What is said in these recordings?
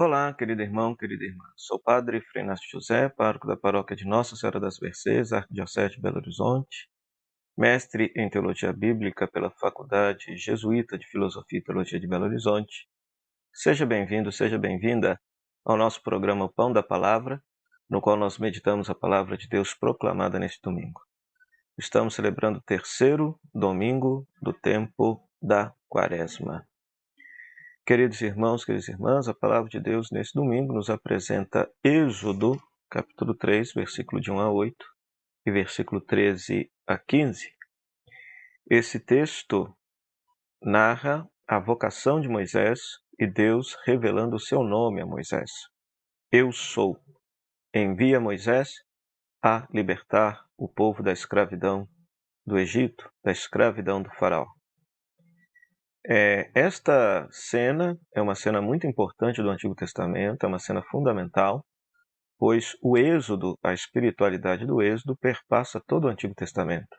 Olá, querido irmão, querida irmã. Sou o padre Frei Inácio José, pároco da paróquia de Nossa Senhora das Mercês, Arquidiocese de Belo Horizonte, mestre em Teologia Bíblica pela Faculdade Jesuíta de Filosofia e Teologia de Belo Horizonte. Seja bem-vindo, seja bem-vinda ao nosso programa Pão da Palavra, no qual nós meditamos a Palavra de Deus proclamada neste domingo. Estamos celebrando o terceiro domingo do tempo da Quaresma. Queridos irmãos, queridas irmãs, a palavra de Deus nesse domingo nos apresenta Êxodo, capítulo 3, versículo de 1 a 8 e versículo 13 a 15. Esse texto narra a vocação de Moisés e Deus revelando o seu nome a Moisés. Eu sou, envia Moisés a libertar o povo da escravidão do Egito, da escravidão do faraó. Esta cena é uma cena muito importante do Antigo Testamento, é uma cena fundamental, pois o Êxodo, a espiritualidade do Êxodo, perpassa todo o Antigo Testamento.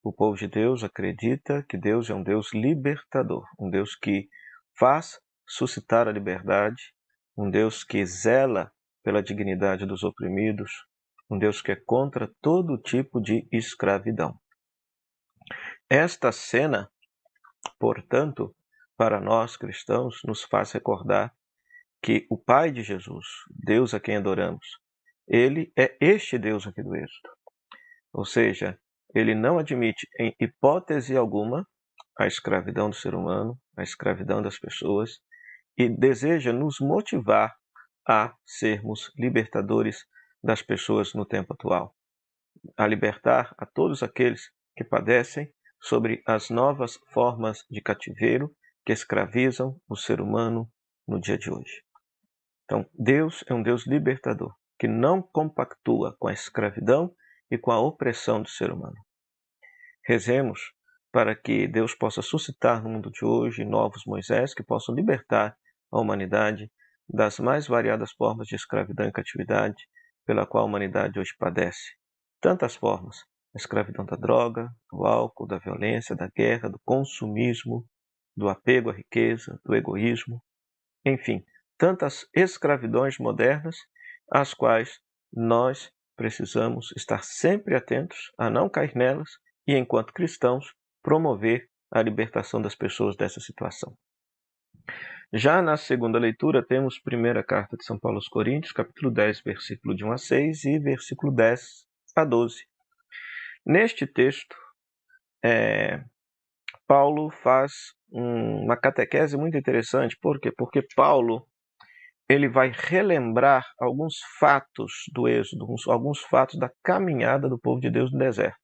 O povo de Deus acredita que Deus é um Deus libertador, um Deus que faz suscitar a liberdade, um Deus que zela pela dignidade dos oprimidos, um Deus que é contra todo tipo de escravidão. Esta cena, portanto, para nós cristãos, nos faz recordar que o Pai de Jesus, Deus a quem adoramos, ele é este Deus aqui do Êxodo. Ou seja, ele não admite em hipótese alguma a escravidão do ser humano, a escravidão das pessoas, e deseja nos motivar a sermos libertadores das pessoas no tempo atual, a libertar a todos aqueles que padecem sobre as novas formas de cativeiro que escravizam o ser humano no dia de hoje. Então, Deus é um Deus libertador, que não compactua com a escravidão e com a opressão do ser humano. Rezemos para que Deus possa suscitar no mundo de hoje novos Moisés que possam libertar a humanidade das mais variadas formas de escravidão e catividade pela qual a humanidade hoje padece. Tantas formas: a escravidão da droga, do álcool, da violência, da guerra, do consumismo, do apego à riqueza, do egoísmo, enfim, tantas escravidões modernas às quais nós precisamos estar sempre atentos a não cair nelas e, enquanto cristãos, promover a libertação das pessoas dessa situação. Já na segunda leitura, temos a primeira carta de São Paulo aos Coríntios, capítulo 10, versículo de 1 a 6 e versículo 10 a 12. Neste texto, Paulo faz uma catequese muito interessante. Por quê? Porque Paulo ele vai relembrar alguns fatos do Êxodo, alguns fatos da caminhada do povo de Deus no deserto.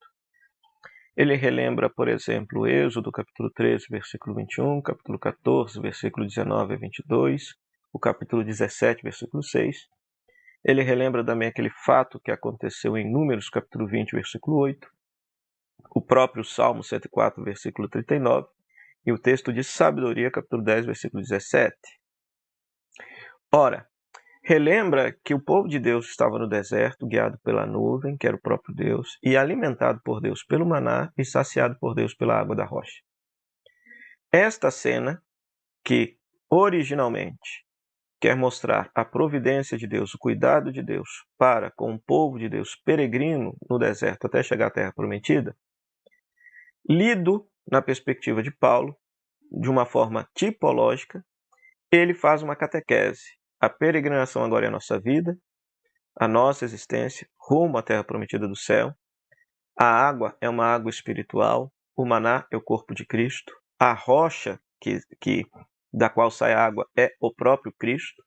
Ele relembra, por exemplo, o Êxodo, capítulo 13, versículo 21, capítulo 14, versículo 19 a 22, o capítulo 17, versículo 6. Ele relembra também aquele fato que aconteceu em Números, capítulo 20, versículo 8, o próprio Salmo 104, versículo 39, e o texto de Sabedoria, capítulo 10, versículo 17. Ora, relembra que o povo de Deus estava no deserto, guiado pela nuvem, que era o próprio Deus, e alimentado por Deus pelo maná e saciado por Deus pela água da rocha. Esta cena, que originalmente quer mostrar a providência de Deus, o cuidado de Deus para com o povo de Deus peregrino no deserto até chegar à Terra Prometida, lido na perspectiva de Paulo, de uma forma tipológica, ele faz uma catequese. A peregrinação agora é a nossa vida, a nossa existência, rumo à Terra Prometida do céu. A água é uma água espiritual, o maná é o corpo de Cristo, a rocha da qual sai a água é o próprio Cristo.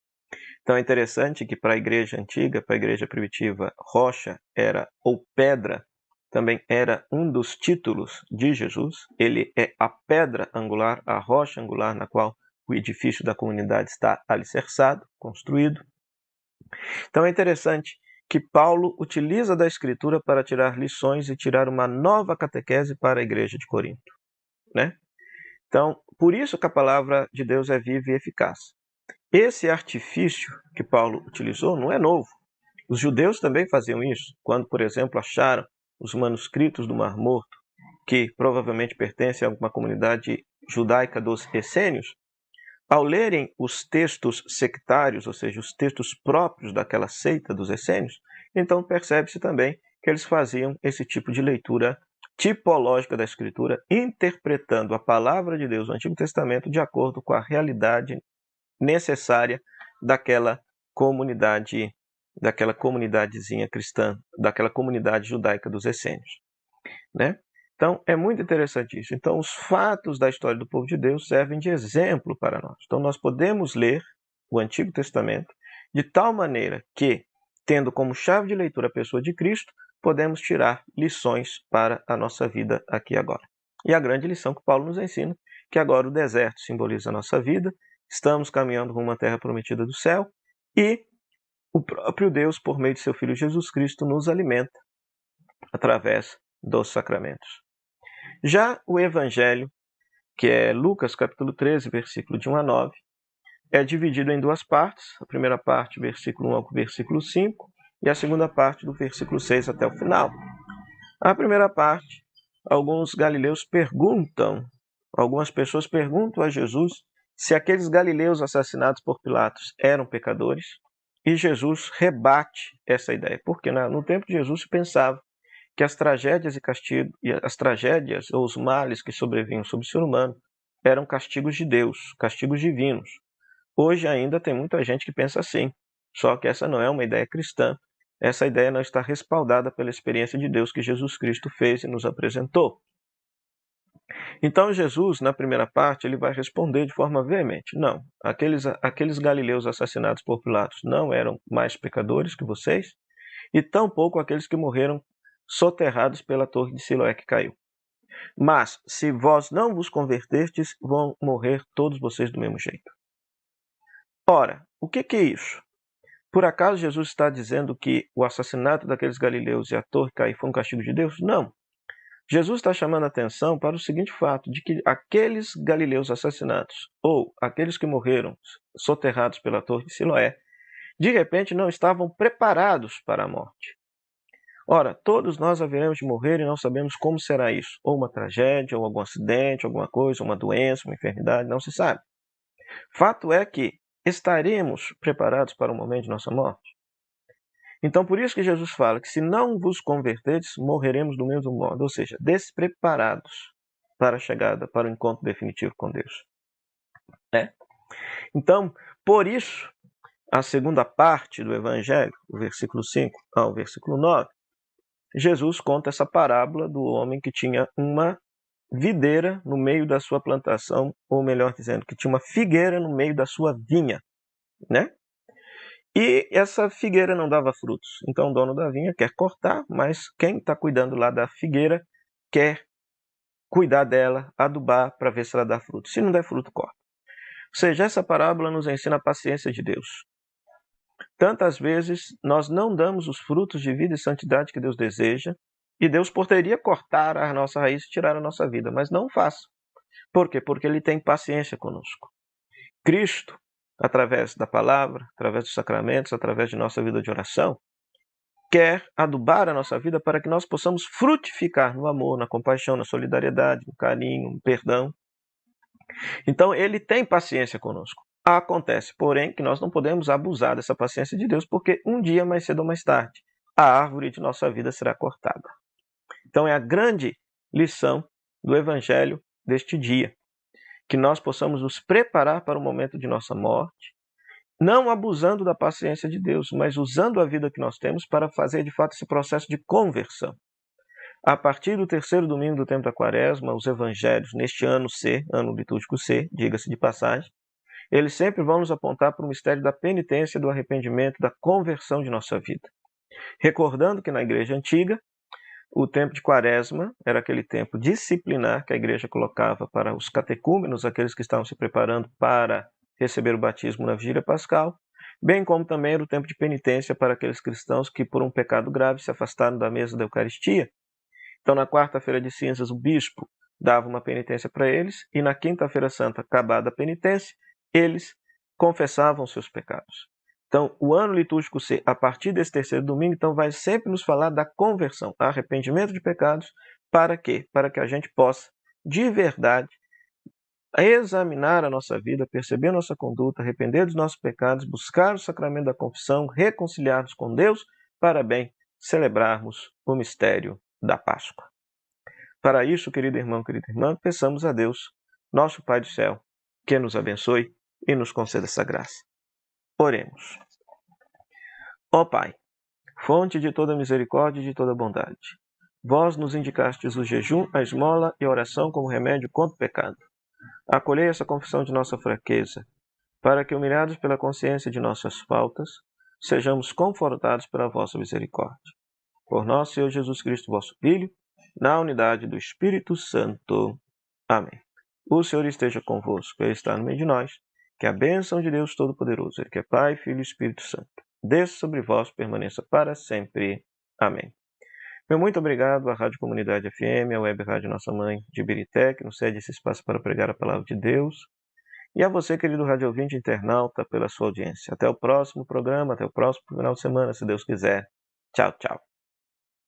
Então é interessante que para a igreja antiga, para a igreja primitiva, rocha era, ou pedra, também era um dos títulos de Jesus. Ele é a pedra angular, a rocha angular na qual o edifício da comunidade está alicerçado, construído. Então é interessante que Paulo utiliza da Escritura para tirar lições e tirar uma nova catequese para a igreja de Corinto, né? Então, por isso que a palavra de Deus é viva e eficaz. Esse artifício que Paulo utilizou não é novo. Os judeus também faziam isso. Quando, por exemplo, acharam os manuscritos do Mar Morto, que provavelmente pertencem a uma comunidade judaica dos essênios, ao lerem os textos sectários, ou seja, os textos próprios daquela seita dos essênios, então percebe-se também que eles faziam esse tipo de leitura tipológica da Escritura, interpretando a palavra de Deus no Antigo Testamento de acordo com a realidade necessária daquela comunidadezinha cristã, daquela comunidade judaica dos essênios, né? Então, é muito interessante isso. Então, os fatos da história do povo de Deus servem de exemplo para nós. Então, nós podemos ler o Antigo Testamento de tal maneira que, tendo como chave de leitura a pessoa de Cristo, podemos tirar lições para a nossa vida aqui e agora. E a grande lição que Paulo nos ensina, que agora o deserto simboliza a nossa vida, estamos caminhando rumo à terra prometida do céu, e o próprio Deus, por meio de seu Filho Jesus Cristo, nos alimenta através dos sacramentos. Já o Evangelho, que é Lucas capítulo 13, versículo de 1 a 9, é dividido em duas partes. A primeira parte, versículo 1 ao versículo 5, e a segunda parte, do versículo 6 até o final. A primeira parte, algumas pessoas perguntam a Jesus se aqueles galileus assassinados por Pilatos eram pecadores, e Jesus rebate essa ideia, porque no tempo de Jesus se pensava que as tragédias ou os males que sobrevinham sobre o ser humano eram castigos de Deus, castigos divinos. Hoje ainda tem muita gente que pensa assim, só que essa não é uma ideia cristã. Essa ideia não está respaldada pela experiência de Deus que Jesus Cristo fez e nos apresentou. Então Jesus, na primeira parte, ele vai responder de forma veemente: não, aqueles galileus assassinados por Pilatos não eram mais pecadores que vocês, e tampouco aqueles que morreram soterrados pela torre de Siloé que caiu. Mas, se vós não vos converterdes, vão morrer todos vocês do mesmo jeito. Ora, o que é isso? Por acaso Jesus está dizendo que o assassinato daqueles galileus e a torre cair foi um castigo de Deus? Não. Jesus está chamando a atenção para o seguinte fato, de que aqueles galileus assassinados, ou aqueles que morreram soterrados pela torre de Siloé, de repente não estavam preparados para a morte. Ora, todos nós haveremos de morrer e não sabemos como será isso. Ou uma tragédia, ou algum acidente, alguma coisa, uma doença, uma enfermidade, não se sabe. Fato é que estaremos preparados para o momento de nossa morte. Então, por isso que Jesus fala que se não vos converterdes, morreremos do mesmo modo, ou seja, despreparados para a chegada, para o encontro definitivo com Deus. Então, por isso, a segunda parte do Evangelho, do versículo 5 ao versículo 9, Jesus conta essa parábola do homem que tinha uma videira no meio da sua plantação, ou melhor dizendo, que tinha uma figueira no meio da sua vinha, né? E essa figueira não dava frutos. Então o dono da vinha quer cortar, mas quem está cuidando lá da figueira quer cuidar dela, adubar para ver se ela dá fruto. Se não der fruto, corta. Ou seja, essa parábola nos ensina a paciência de Deus. Tantas vezes nós não damos os frutos de vida e santidade que Deus deseja, e Deus poderia cortar a nossa raiz e tirar a nossa vida, mas não faz. Por quê? Porque Ele tem paciência conosco. Cristo, através da palavra, através dos sacramentos, através de nossa vida de oração, quer adubar a nossa vida para que nós possamos frutificar no amor, na compaixão, na solidariedade, no carinho, no perdão. Então, Ele tem paciência conosco. Acontece, porém, que nós não podemos abusar dessa paciência de Deus, porque um dia, mais cedo ou mais tarde, a árvore de nossa vida será cortada. Então, é a grande lição do Evangelho deste dia, que nós possamos nos preparar para o momento de nossa morte, não abusando da paciência de Deus, mas usando a vida que nós temos para fazer, de fato, esse processo de conversão. A partir do terceiro domingo do tempo da Quaresma, os Evangelhos, neste ano C, ano litúrgico C, diga-se de passagem, eles sempre vão nos apontar para o mistério da penitência, do arrependimento, da conversão de nossa vida. Recordando que na Igreja Antiga, o tempo de Quaresma era aquele tempo disciplinar que a Igreja colocava para os catecúmenos, aqueles que estavam se preparando para receber o batismo na Vigília Pascal, bem como também era o tempo de penitência para aqueles cristãos que, por um pecado grave, se afastaram da mesa da Eucaristia. Então, na quarta-feira de cinzas, o bispo dava uma penitência para eles, e na quinta-feira santa, acabada a penitência, eles confessavam seus pecados. Então, o ano litúrgico C, a partir desse terceiro domingo, então, vai sempre nos falar da conversão, arrependimento de pecados. Para quê? Para que a gente possa, de verdade, a examinar a nossa vida, perceber a nossa conduta, arrepender dos nossos pecados, buscar o sacramento da confissão, reconciliar-nos com Deus, para bem celebrarmos o mistério da Páscoa. Para isso, querido irmão, querida irmã, peçamos a Deus, nosso Pai do céu, que nos abençoe e nos conceda essa graça. Oremos. Ó Pai, fonte de toda misericórdia e de toda bondade, vós nos indicastes o jejum, a esmola e a oração como remédio contra o pecado. Acolhei essa confissão de nossa fraqueza, para que, humilhados pela consciência de nossas faltas, sejamos confortados pela vossa misericórdia. Por nosso Senhor Jesus Cristo, vosso Filho, na unidade do Espírito Santo. Amém. O Senhor esteja convosco, Ele está no meio de nós. Que a bênção de Deus Todo-Poderoso, Ele que é Pai, Filho e Espírito Santo, desça sobre vós, permaneça para sempre. Amém. Meu muito obrigado à Rádio Comunidade FM, à Web Rádio Nossa Mãe de Ibirité, que nos cede esse espaço para pregar a palavra de Deus. E a você, querido rádio ouvinte internauta, pela sua audiência. Até o próximo programa, até o próximo final de semana, se Deus quiser. Tchau, tchau.